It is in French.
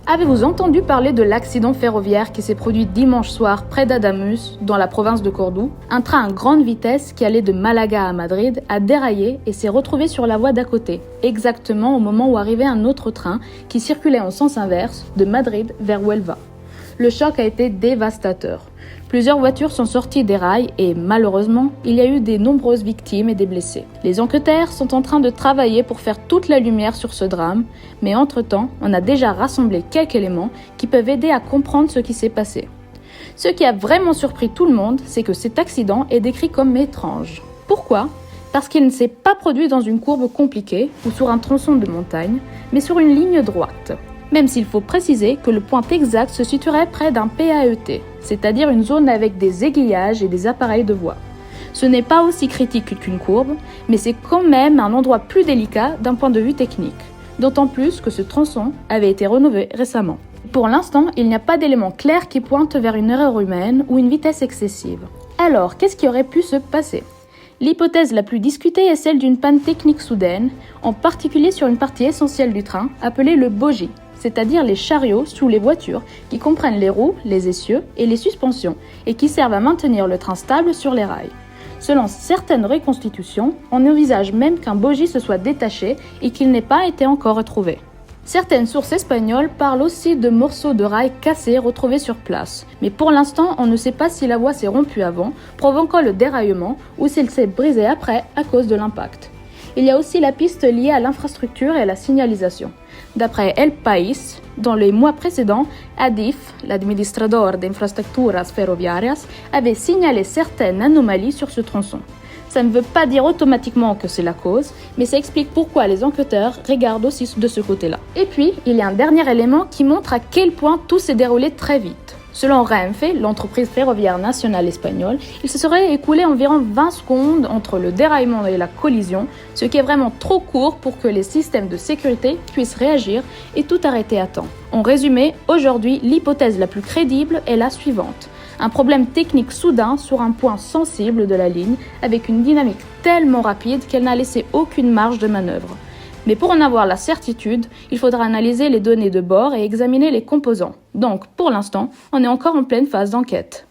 Avez-vous entendu parler de l'accident ferroviaire qui s'est produit dimanche soir près d'Adamus, dans la province de Cordoue? Un train à grande vitesse qui allait de Malaga à Madrid a déraillé et s'est retrouvé sur la voie d'à côté, exactement au moment où arrivait un autre train qui circulait en sens inverse de Madrid vers Huelva. Le choc a été dévastateur. Plusieurs voitures sont sorties des rails et, malheureusement, il y a eu de nombreuses victimes et des blessés. Les enquêteurs sont en train de travailler pour faire toute la lumière sur ce drame, mais entre-temps, on a déjà rassemblé quelques éléments qui peuvent aider à comprendre ce qui s'est passé. Ce qui a vraiment surpris tout le monde, c'est que cet accident est décrit comme étrange. Pourquoi ? Parce qu'il ne s'est pas produit dans une courbe compliquée ou sur un tronçon de montagne, mais sur une ligne droite. Même s'il faut préciser que le point exact se situerait près d'un PAET, c'est-à-dire une zone avec des aiguillages et des appareils de voie. Ce n'est pas aussi critique qu'une courbe, mais c'est quand même un endroit plus délicat d'un point de vue technique, d'autant plus que ce tronçon avait été rénové récemment. Pour l'instant, il n'y a pas d'éléments clairs qui pointent vers une erreur humaine ou une vitesse excessive. Alors, qu'est-ce qui aurait pu se passer ? L'hypothèse la plus discutée est celle d'une panne technique soudaine, en particulier sur une partie essentielle du train, appelée le bogie, c'est-à-dire les chariots sous les voitures qui comprennent les roues, les essieux et les suspensions et qui servent à maintenir le train stable sur les rails. Selon certaines reconstitutions, on envisage même qu'un bogie se soit détaché et qu'il n'ait pas été encore retrouvé. Certaines sources espagnoles parlent aussi de morceaux de rails cassés retrouvés sur place, mais pour l'instant on ne sait pas si la voie s'est rompue avant, provoquant le déraillement, ou s'il s'est brisé après à cause de l'impact. Il y a aussi la piste liée à l'infrastructure et à la signalisation. D'après El País, dans les mois précédents, ADIF, l'Administrador de Infraestructuras Ferroviarias, avait signalé certaines anomalies sur ce tronçon. Ça ne veut pas dire automatiquement que c'est la cause, mais ça explique pourquoi les enquêteurs regardent aussi de ce côté-là. Et puis, il y a un dernier élément qui montre à quel point tout s'est déroulé très vite. Selon Renfe, l'entreprise ferroviaire nationale espagnole, il se serait écoulé environ 20 secondes entre le déraillement et la collision, ce qui est vraiment trop court pour que les systèmes de sécurité puissent réagir et tout arrêter à temps. En résumé, aujourd'hui, l'hypothèse la plus crédible est la suivante. Un problème technique soudain sur un point sensible de la ligne, avec une dynamique tellement rapide qu'elle n'a laissé aucune marge de manœuvre. Mais pour en avoir la certitude, il faudra analyser les données de bord et examiner les composants. Donc, pour l'instant, on est encore en pleine phase d'enquête.